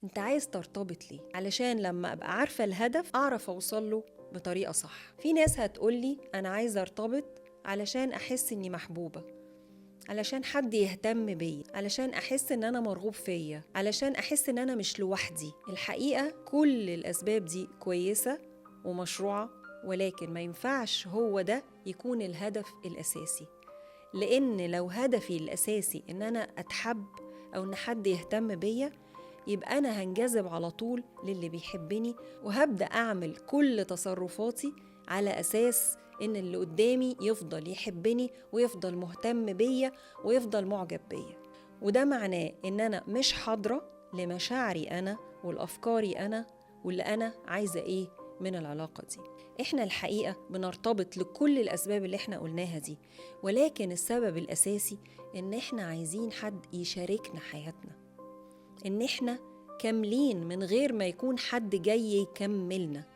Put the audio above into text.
انت عايز ترتبط ليه؟ علشان لما ابقى عارفة الهدف اعرف اوصل له بطريقة صح. في ناس هتقولي انا عايزة ارتبط علشان احس اني محبوبة، علشان حد يهتم بيا، علشان احس ان انا مرغوب فيا، علشان احس ان انا مش لوحدي. الحقيقة كل الاسباب دي كويسة ومشروعة، ولكن ما ينفعش هو ده يكون الهدف الاساسي. لان لو هدفي الاساسي ان انا اتحب او ان حد يهتم بيا، يبقى انا هنجذب على طول للي بيحبني، وهبدأ اعمل كل تصرفاتي على اساس ان اللي قدامي يفضل يحبني ويفضل مهتم بيا ويفضل معجب بيا. وده معناه ان انا مش حاضرة لمشاعري انا والافكاري انا واللي انا عايزة ايه من العلاقة دي. احنا الحقيقة بنرتبط لكل الاسباب اللي احنا قلناها دي، ولكن السبب الاساسي ان احنا عايزين حد يشاركنا حياتنا، ان احنا كاملين من غير ما يكون حد جاي يكملنا.